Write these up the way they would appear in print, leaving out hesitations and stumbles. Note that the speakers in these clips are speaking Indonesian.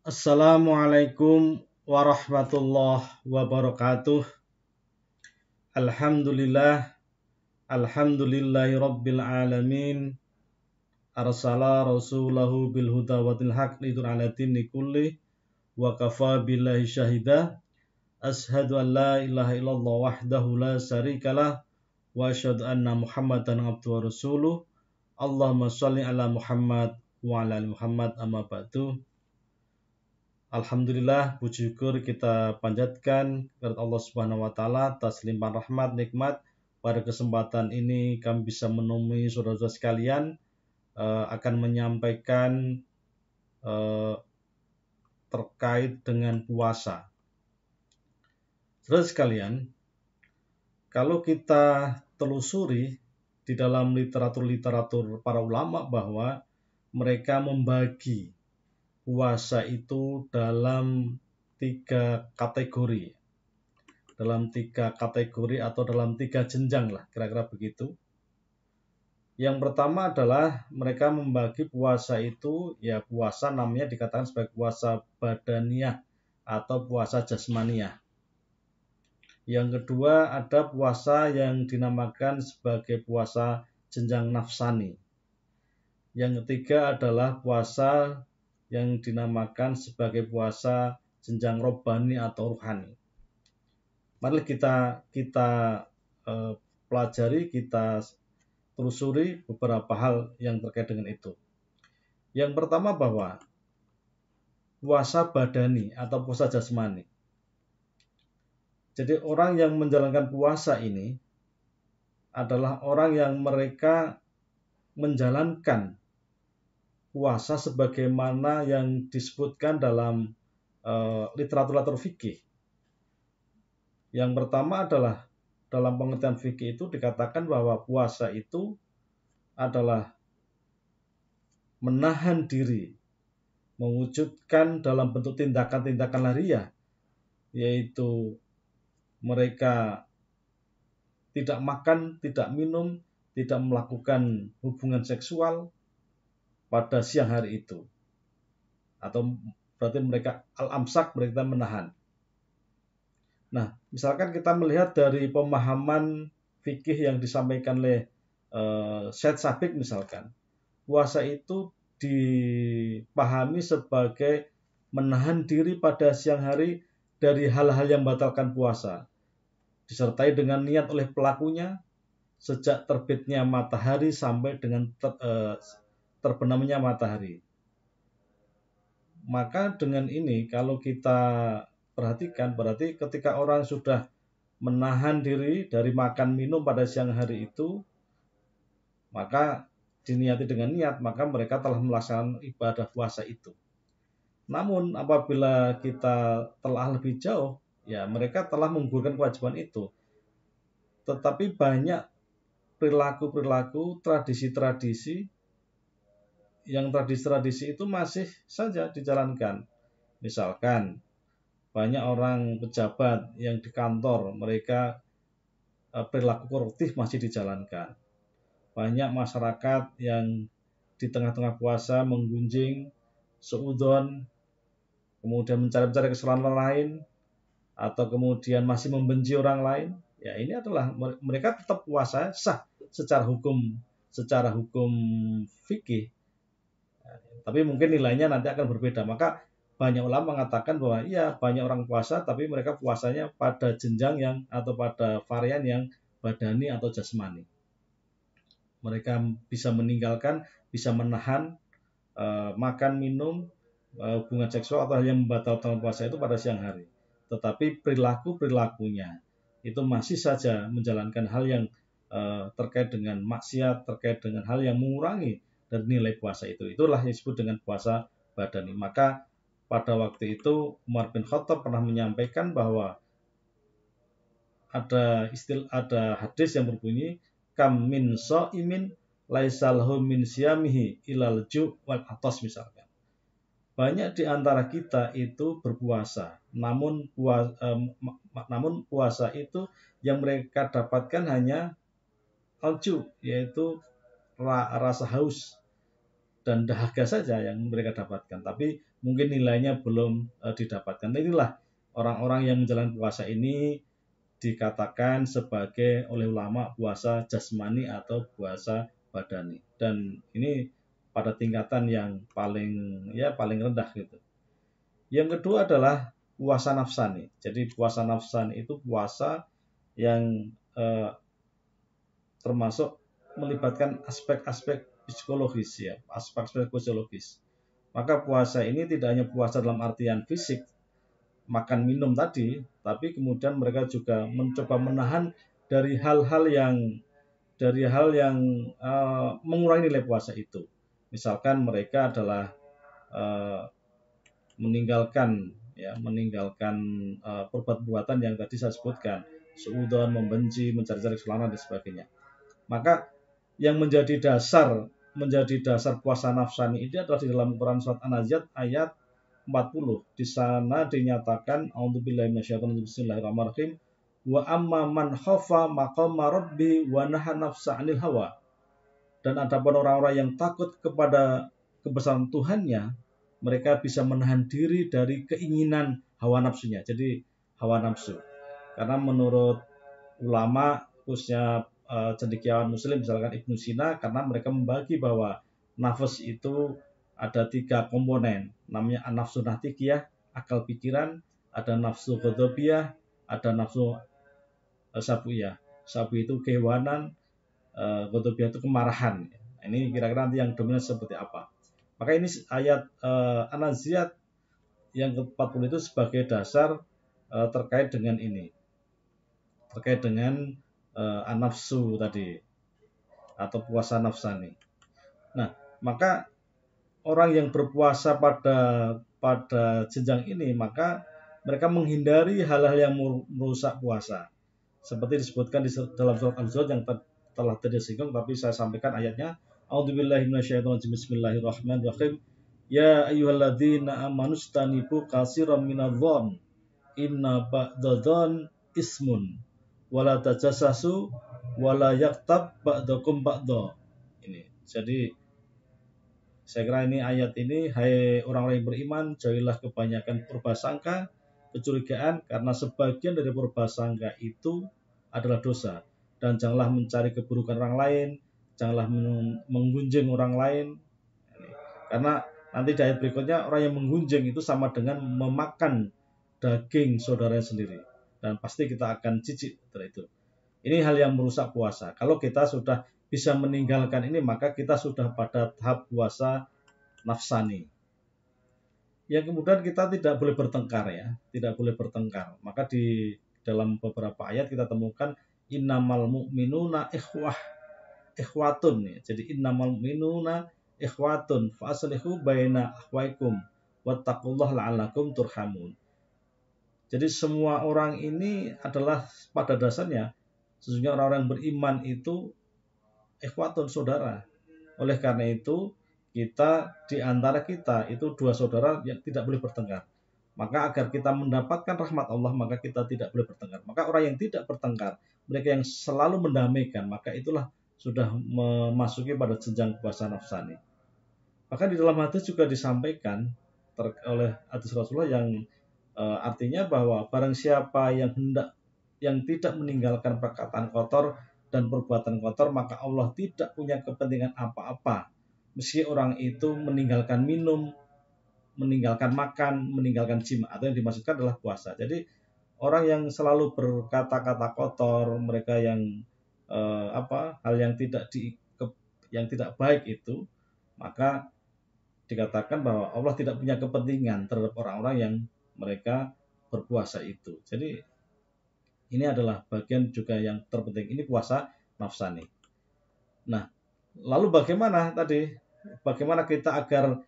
Assalamualaikum warahmatullahi wabarakatuh. Alhamdulillah, alhamdulillahi rabbil alamin. Arsala rasulahu bil huda wa dinil haq lidun ala dini kulli wa kafa billahi syahida. Ashhadu an la ilaha illallah wahdahu la syarikalah wa asyhadu anna Muhammadan abduhu wa rasuluh. Allahumma shalli ala Muhammad wa ala ali Muhammad amma ba'du. Alhamdulillah, puji syukur kita panjatkan kepada Allah Subhanahu wa taala atas limpahan rahmat nikmat. Pada kesempatan ini kami bisa menemui saudara-saudara sekalian akan menyampaikan terkait dengan puasa. Saudara sekalian, kalau kita telusuri di dalam literatur para ulama bahwa mereka membagi puasa itu dalam tiga kategori atau dalam tiga jenjang lah, kira-kira begitu. Yang pertama adalah mereka membagi puasa itu, ya puasa namanya dikatakan sebagai puasa badaniyah atau puasa jasmaniyah. Yang kedua ada puasa yang dinamakan sebagai puasa jenjang nafsani. Yang ketiga adalah puasa yang dinamakan sebagai puasa jenjang robbani atau ruhani. Mari kita pelajari, kita telusuri beberapa hal yang terkait dengan itu. Yang pertama bahwa puasa badani atau puasa jasmani. Jadi orang yang menjalankan puasa ini adalah orang yang mereka menjalankan puasa sebagaimana yang disebutkan dalam literatur fikih. Yang pertama adalah dalam pengertian fikih itu dikatakan bahwa puasa itu adalah menahan diri, mewujudkan dalam bentuk tindakan-tindakan lahiriah, yaitu mereka tidak makan, tidak minum, tidak melakukan hubungan seksual pada siang hari itu, atau berarti mereka al-amsak, mereka menahan. Nah, misalkan kita melihat dari pemahaman fikih yang disampaikan oleh Syed Sabiq, misalkan puasa itu dipahami sebagai menahan diri pada siang hari dari hal-hal yang membatalkan puasa, disertai dengan niat oleh pelakunya sejak terbitnya matahari sampai dengan terbenamnya matahari. Maka dengan ini kalau kita perhatikan, berarti ketika orang sudah menahan diri dari makan minum pada siang hari itu, maka diniati dengan niat, maka mereka telah melaksanakan ibadah puasa itu. Namun apabila kita telah lebih jauh, ya mereka telah menggugurkan kewajiban itu. Tetapi banyak perilaku-perilaku, tradisi-tradisi yang tradisi-tradisi itu masih saja dijalankan. Misalkan banyak orang pejabat yang di kantor, mereka perilaku koruptif masih dijalankan. Banyak masyarakat yang di tengah-tengah puasa menggunjing, seudon, kemudian mencari-cari kesalahan orang lain, atau kemudian masih membenci orang lain. Ya ini adalah mereka tetap puasa sah secara hukum fikih. Tapi mungkin nilainya nanti akan berbeda. Maka banyak ulama mengatakan bahwa iya banyak orang puasa, tapi mereka puasanya pada jenjang yang atau pada varian yang badani atau jasmani. Mereka bisa meninggalkan, bisa menahan makan, minum, hubungan seksual atau yang membatalkan puasa itu pada siang hari. Tetapi perilakunya itu masih saja menjalankan hal yang terkait dengan maksiat, terkait dengan hal yang mengurangi dari nilai puasa itu. Itulah yang disebut dengan puasa badani. Maka pada waktu itu Umar bin Khattab pernah menyampaikan bahwa ada hadis yang berbunyi kam min shaimin laisa lahu min siyamihi ilal ju' wal atas, misalkan. Banyak di antara kita itu berpuasa, namun puasa itu yang mereka dapatkan hanya alju, yaitu rasa haus dan dahaga saja yang mereka dapatkan. Tapi mungkin nilainya belum didapatkan. Inilah orang-orang yang menjalankan puasa ini dikatakan sebagai oleh ulama puasa jasmani atau puasa badani. Dan ini pada tingkatan yang paling rendah gitu. Yang kedua adalah puasa nafsani. Jadi puasa nafsani itu puasa yang termasuk melibatkan aspek-aspek psikologis ya, aspek-aspek fisiologis. Maka puasa ini tidak hanya puasa dalam artian fisik, makan minum tadi, tapi kemudian mereka juga mencoba menahan dari hal-hal yang mengurangi nilai puasa itu. Misalkan mereka adalah meninggalkan perbuatan yang tadi saya sebutkan, suudzon, membenci, mencari-cari kesalahan dan sebagainya. Maka yang menjadi dasar puasa nafsani ini adalah di dalam Quran surat An-Naziat ayat 40. Di sana dinyatakan a'udzubillahi minasyaitonir rajim, bismillahirrahmanirrahim, wa amma man khafa maqama rabbi wa naha nafsa 'anil hawa. Dan adapun orang-orang yang takut kepada kebesaran Tuhannya, mereka bisa menahan diri dari keinginan hawa nafsunya. Jadi hawa nafsu. Karena menurut ulama khususnya cendekiawan muslim misalkan Ibnu Sina, karena mereka membagi bahwa nafas itu ada 3 komponen, namanya nafsu natikiyah, akal pikiran, ada nafsu ghadabiyah, ada nafsu sabuyah. Sabu itu kehewanan, ghadabiyah itu kemarahan. Ini kira-kira nanti yang dominan seperti apa. Maka ini ayat An-Naziat yang ke-40 itu sebagai dasar terkait dengan ini. Terkait dengan an-nafsu tadi atau puasa nafsani. Nah, maka orang yang berpuasa pada jenjang ini, maka mereka menghindari hal-hal yang merusak puasa. Seperti disebutkan di dalam surat Al-Zuriyat yang telah tadi disinggung, tapi saya sampaikan ayatnya. A'udzubillahi minasyaitonir rajim, bismillahirrahmanirrahim. Ya ayyuhalladzina amanu stanibu katsiran minadh-dhon inna ba'dadh-dhon ismun wala tajassasu wala yaktab ba'dakum ba'dha. Ini. Jadi saya kira ini ayat ini, hai orang-orang yang beriman, jauhilah kebanyakan prasangka, kecurigaan, karena sebagian dari prasangka itu adalah dosa. Dan janganlah mencari keburukan orang lain, janganlah menggunjing orang lain. Karena nanti di ayat berikutnya orang yang menggunjing itu sama dengan memakan daging saudaranya sendiri. Dan pasti kita akan jijik dari itu. Ini hal yang merusak puasa. Kalau kita sudah bisa meninggalkan ini, maka kita sudah pada tahap puasa nafsani. Yang kemudian kita tidak boleh bertengkar ya, tidak boleh bertengkar. Maka di dalam beberapa ayat kita temukan innamal mu'minuna ikhwatun ya. Jadi innamal mu'minuna ikhwatun fa aslihu baina akhwaikum wattaqullaha la'allakum turhamun. Jadi semua orang ini adalah pada dasarnya sesungguhnya orang-orang beriman itu ikhwatun, saudara. Oleh karena itu kita di antara kita itu 2 saudara yang tidak boleh bertengkar. Maka agar kita mendapatkan rahmat Allah, maka kita tidak boleh bertengkar. Maka orang yang tidak bertengkar, mereka yang selalu mendamaikan, maka itulah sudah memasuki pada jenjang puasa nafsani. Maka di dalam hadis juga disampaikan oleh hadis Rasulullah yang artinya bahwa barang siapa yang tidak meninggalkan perkataan kotor dan perbuatan kotor, maka Allah tidak punya kepentingan apa-apa. Meski orang itu meninggalkan minum, meninggalkan makan, meninggalkan jima, atau yang dimaksudkan adalah puasa. Jadi orang yang selalu berkata-kata kotor, mereka yang hal yang tidak baik itu, maka dikatakan bahwa Allah tidak punya kepentingan terhadap orang-orang yang mereka berpuasa itu. Jadi ini adalah bagian juga yang terpenting. Ini puasa nafsani. Nah, lalu bagaimana kita agar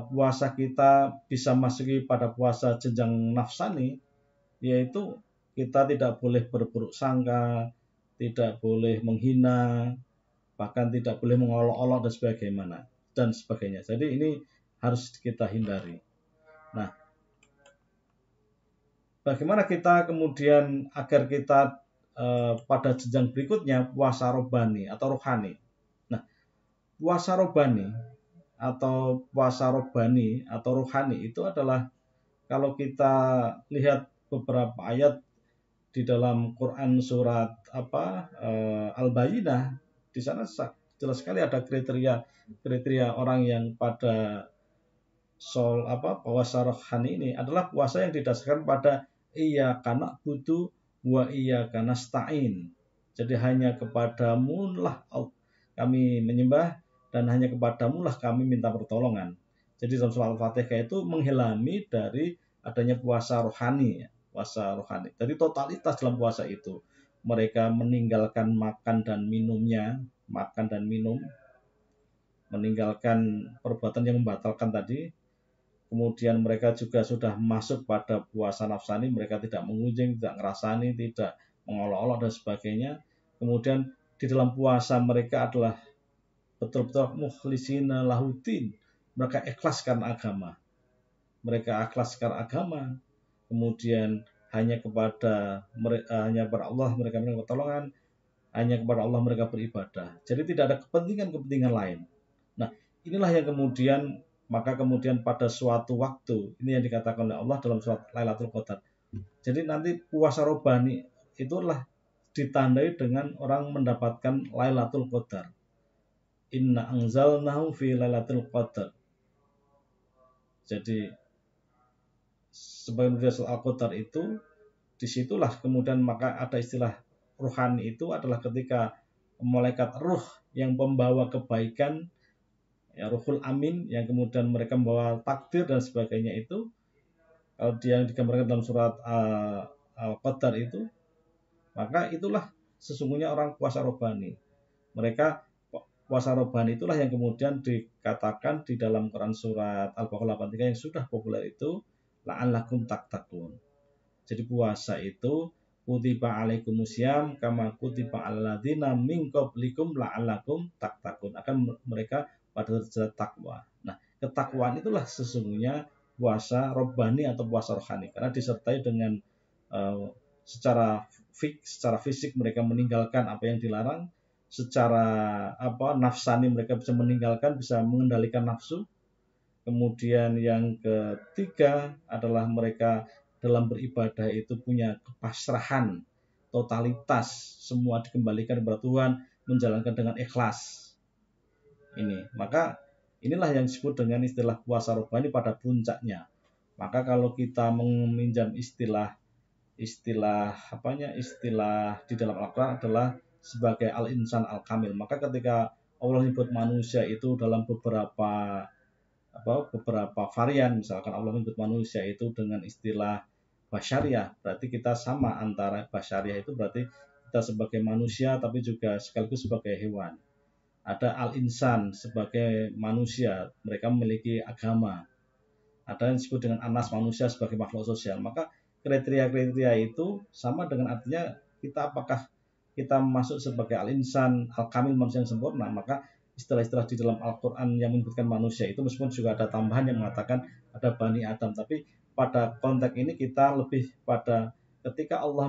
puasa kita bisa masuki pada puasa jenjang nafsani, yaitu kita tidak boleh berburuk sangka, tidak boleh menghina, bahkan tidak boleh mengolok-olok dan sebagainya. Jadi ini harus kita hindari. Nah, bagaimana kita kemudian agar kita pada jenjang berikutnya puasa robani atau rohani. Nah, puasa robani atau puasa robbani atau rohani itu adalah, kalau kita lihat beberapa ayat di dalam Quran surat Al-Bayyinah, di sana jelas sekali ada kriteria orang yang pada puasa rohani ini adalah puasa yang didasarkan pada iyyaka na'budu wa iyyaka nasta'in. Jadi hanya kepadamu lah kami menyembah dan hanya kepadamu lah kami minta pertolongan. Jadi dalam surah Al-Fatihah itu menghilami dari adanya puasa rohani, puasa rohani. Jadi totalitas dalam puasa itu mereka meninggalkan makan dan minum, meninggalkan perbuatan yang membatalkan tadi. Kemudian mereka juga sudah masuk pada puasa nafsani, mereka tidak mengunjing, tidak ngerasani, tidak mengolok-olok dan sebagainya. Kemudian di dalam puasa mereka adalah betul-betul mukhlisina lahuddin, mereka ikhlas karena agama. Kemudian hanya kepada Allah mereka minta pertolongan, hanya kepada Allah mereka beribadah. Jadi tidak ada kepentingan lain. Nah, inilah yang kemudian pada suatu waktu, ini yang dikatakan oleh Allah dalam surat Lailatul Qadar. Jadi nanti puasa robbani itulah ditandai dengan orang mendapatkan Lailatul Qadar. Inna anzalnahu fi Lailatul Qadar. Jadi sebagai surat Al-Qadar itu, disitulah kemudian maka ada istilah rohani itu adalah ketika malaikat ruh yang membawa kebaikan, ya Ruhul Amin, yang kemudian mereka membawa takdir dan sebagainya itu, kalau dia digambarkan dalam surat Al-Qadar itu, maka itulah sesungguhnya orang puasa robbani. Mereka puasa robbani itulah yang kemudian dikatakan di dalam Quran surat Al-Baqarah 83 yang sudah populer itu, la'allakum tattaqun. Jadi puasa itu kutiba alaikumusiyam kama kutiba alal ladzina min qablikum la'allakum tattaqun, akan mereka pada derajat takwa. Nah, ketakwaan itulah sesungguhnya puasa robbani atau puasa rohani, karena disertai dengan secara fisik mereka meninggalkan apa yang dilarang, secara nafsani mereka bisa meninggalkan, bisa mengendalikan nafsu. Kemudian yang ketiga adalah mereka dalam beribadah itu punya kepasrahan, totalitas, semua dikembalikan kepada Tuhan, menjalankan dengan ikhlas. Maka inilah yang disebut dengan istilah puasa robbani pada puncaknya. Maka kalau kita meminjam istilah di dalam Al-Quran adalah sebagai al-insan al-kamil. Maka ketika Allah menyebut manusia itu dalam beberapa varian, misalkan Allah menyebut manusia itu dengan istilah basyariah, berarti kita sama antara basyariah itu berarti kita sebagai manusia tapi juga sekaligus sebagai hewan. Ada al-insan sebagai manusia, mereka memiliki agama. Ada yang disebut dengan anas, manusia sebagai makhluk sosial. Maka kriteria itu sama dengan artinya apakah kita masuk sebagai al-insan, al-kamil, manusia yang sempurna. Maka istilah-istilah di dalam Al-Quran yang menyebutkan manusia itu meskipun juga ada tambahan yang mengatakan ada Bani Adam, tapi pada konteks ini kita lebih pada ketika Allah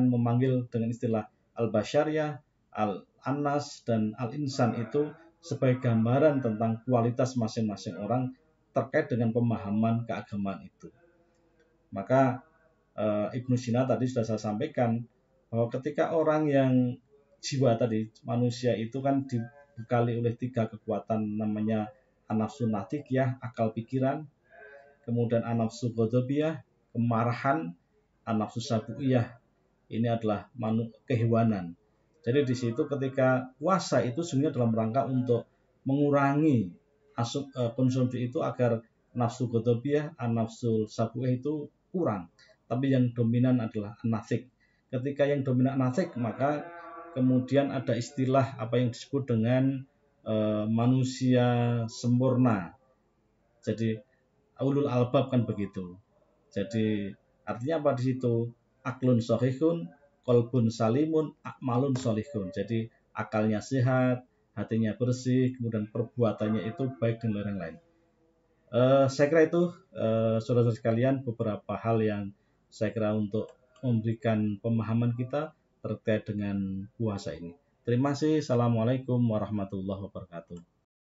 memanggil dengan istilah al-basyariyah, al-anas, dan al-insan itu sebagai gambaran tentang kualitas masing-masing orang terkait dengan pemahaman keagamaan itu. Maka Ibnu Sina tadi sudah saya sampaikan bahwa ketika orang yang jiwa tadi, manusia itu kan dibekali oleh 3 kekuatan, namanya an-nafsu natikiyah, akal pikiran, kemudian an-nafsu ghadabiyah, kemarahan, an-nafsu sabuiyah, ini adalah kehewanan. Jadi di situ ketika puasa itu sebenarnya dalam rangka untuk mengurangi konsumsi itu agar nafsu ghadabiyah, an-nafsu sabuiyah itu kurang. Tapi yang dominan adalah an-nafik. Ketika yang dominan an-nafik, maka kemudian ada istilah apa yang disebut dengan manusia sempurna. Jadi ulul albab kan begitu. Jadi artinya apa di situ? Aklun sahihun, qalbun salimun, akmalun solihun. Jadi akalnya sehat, hatinya bersih, kemudian perbuatannya itu baik dan lain-lain. Saya kira itu saudara-saudara sekalian beberapa hal yang saya kira untuk memberikan pemahaman kita terkait dengan puasa ini. Terima kasih. Assalamualaikum warahmatullahi wabarakatuh.